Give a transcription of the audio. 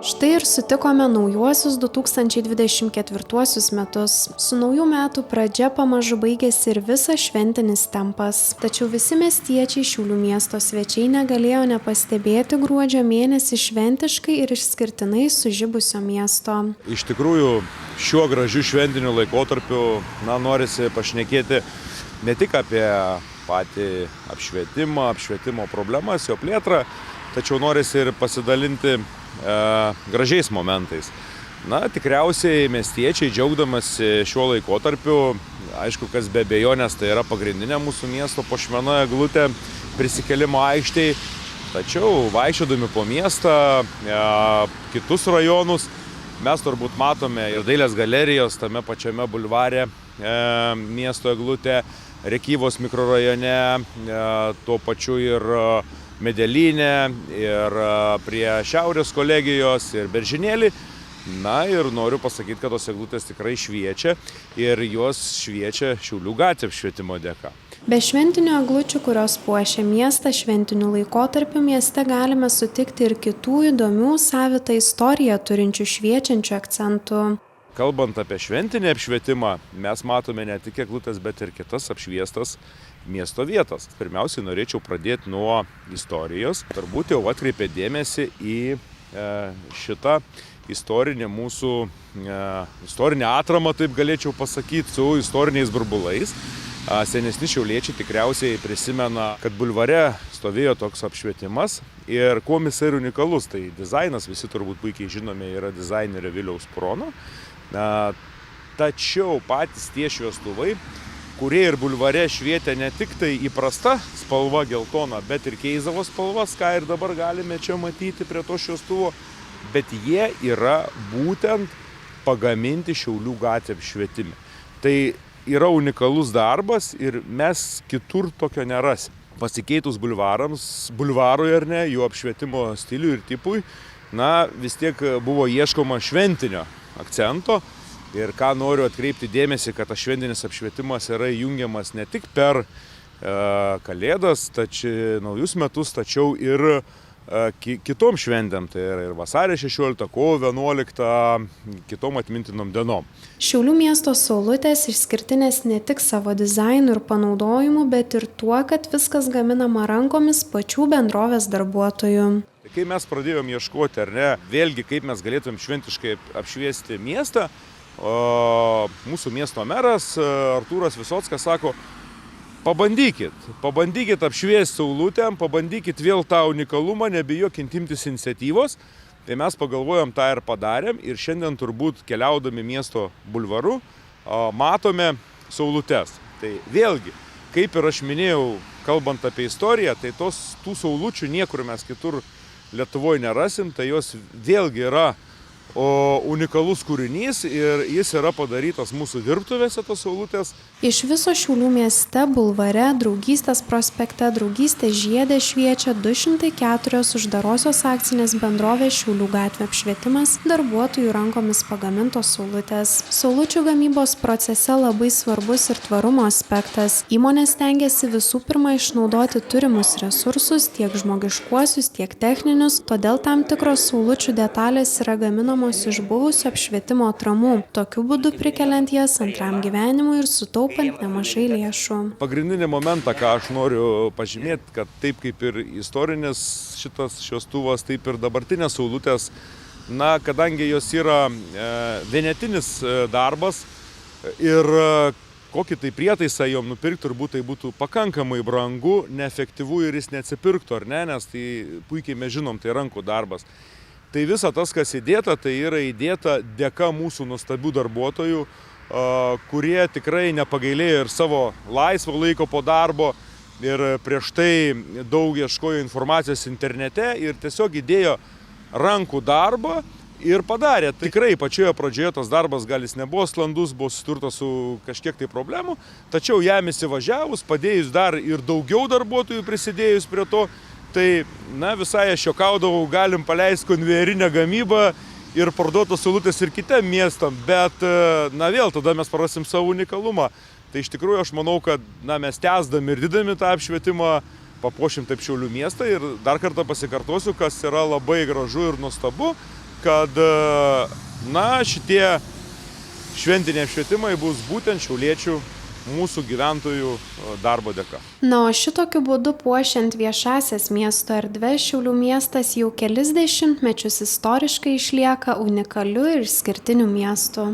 Štai ir sutikome naujuosius 2024 metus. Su naujų metų pradžia pamažu baigėsi ir visas šventinis tempas. Tačiau visi miestiečiai Šiaulių miesto svečiai negalėjo nepastebėti gruodžio mėnesį šventiškai ir išskirtinai sužibusio miesto. Iš tikrųjų, šiuo gražiu šventiniu laikotarpiu norisi pašnekėti ne tik apie patį apšvietimo problemas, jo plėtrą, tačiau norisi ir pasidalinti gražiais momentais. Tikriausiai miestiečiai džiaugdamasi šiuo laikotarpiu, aišku, kas be abejonės, tai yra pagrindinė mūsų miesto puošmena eglutė prisikėlimo aikštėj, tačiau vaikščiodami po miestą, kitus rajonus, mes turbūt matome ir dailės galerijos tame pačiame bulvare miesto eglutė, Rėkyvos mikrorajone, tuo pačiu ir Medelyne, ir prie Šiaurės kolegijos, ir Beržinėlį. Ir noriu pasakyti, kad tos eglutės tikrai šviečia ir jos šviečia Šiaulių gatvės apšvietimo dėka. Be šventinių eglučių, kurios puošia miestą šventiniu laikotarpiu, mieste galime sutikti ir kitų įdomių savitą istoriją turinčių šviečiančių akcentų. Kalbant apie šventinį apšvietimą, mes matome ne tik eglutės, bet ir kitas apšviestas miesto vietas. Pirmiausiai norėčiau pradėti nuo istorijos. Turbūt jau atkreipė dėmesį į šitą istorinę atramą, taip galėčiau pasakyti, su istoriniais burbulais. Senesni šiauliečiai tikriausiai prisimena, kad bulvare stovėjo toks apšvietimas ir kuom jis yra unikalus. Tai dizainas, visi turbūt puikiai žinome, yra dizainerio Viliaus Purono. Tačiau patys tie šviestuvai, kurie ir bulvare švietė ne tik tai įprasta spalva geltona, bet ir keisdavo spalvas, ką ir dabar galime čia matyti prie to šviestuvo, bet jie yra būtent pagaminti Šiaulių gatvės apšvietime. Tai yra unikalus darbas ir mes kitur tokio nerasim. Pasikeitus bulvarui ar ne, jų apšvietimo stiliui ir tipui, vis tiek buvo ieškoma šventinio akcento. Ir ką noriu atkreipti dėmesį, kad tas šventinis apšvietimas yra jungiamas ne tik per Kalėdas, naujus metus, tačiau ir kitom šventėm, tai yra ir vasario 16, kovo 11, kitom atmintinom dienom. Šiaulių miesto saulutės išskirtinės ne tik savo dizainu ir panaudojimu, bet ir tuo, kad viskas gaminama rankomis pačių bendrovės darbuotojų. Kai mes pradėjom ieškoti, ar ne, vėlgi kaip mes galėtumėm šventiškai apšviesti miestą, mūsų miesto meras Artūras Visockas sako, pabandykit apšviesti saulutėm, pabandykit vėl tą unikalumą, nebijokit imtis iniciatyvos. Tai mes pagalvojom, tą ir padarėm ir šiandien turbūt keliaudami miesto bulvaru matome saulutes. Tai vėlgi, kaip ir aš minėjau, kalbant apie istoriją, tai tų saulučių niekur mes kitur Lietuvoje nerasim, tai jos vėlgi yra unikalus kūrinys ir jis yra padarytas mūsų dirbtuvėse, tos saulutės. Iš viso Šiaulių mieste, bulvare, Draugystės prospekte, Draugystės žiede šviečia 204 uždarosios akcinės bendrovės Šiaulių gatvė apšvietimas, darbuotojų rankomis pagamintos saulutės. Saulučių gamybos procese labai svarbus ir tvarumo aspektas. Įmonės stengiasi visų pirma išnaudoti turimus resursus, tiek žmogiškuosius, tiek techninius, todėl tam tikros saulučių detalės yra gaminamos iš buvusio apšvietimo atramų, tokiu būdu prikeliant jas antram gyvenimui ir sutaupant nemažai lėšų. Pagrindinį momentą, ką aš noriu pažymėti, kad taip kaip ir istorinis šitas šviestuvas, taip ir dabartinės saulutės, kadangi jos yra vienetinis darbas ir kokį tai prietaisą jom nupirkti, turbūt tai būtų pakankamai brangu, neefektyvu ir jis neatsipirktų, ar ne, nes tai puikiai mes žinom, tai rankų darbas. Tai visa tas, kas įdėta, tai yra įdėta dėka mūsų nuostabių darbuotojų, kurie tikrai nepagailėjo ir savo laisvo laiko po darbo ir prieš tai daug ieškojo informacijos internete ir tiesiog įdėjo rankų darbą ir padarė. Tikrai pačioje pradžioje tas darbas gal jis nebuvo sklandus, buvo susidurta su kažkiek tai problemų, tačiau jam įsivažiavus, padėjus dar ir daugiau darbuotojų prisidėjus prie to, tai, visai aš juokaudavau, galim paleisti konvejerinę gamybą ir parduotos saulutės ir kitiem miestam, bet, vėl tada mes prarasim savo unikalumą. Tai iš tikrųjų aš manau, kad, mes tęsdami ir didami tą apšvietimą, papuošim taip Šiaulių miestą ir dar kartą pasikartosiu, kas yra labai gražu ir nuostabu, kad šitie šventiniai apšvietimai bus būtent šiauliečių, mūsų gyventojų darbo dėka. Na, o šitokiu būdu puošiant viešąsias miesto erdves, Šiaulių miestas jau kelis dešimtmečius istoriškai išlieka unikaliu ir išskirtiniu miestu.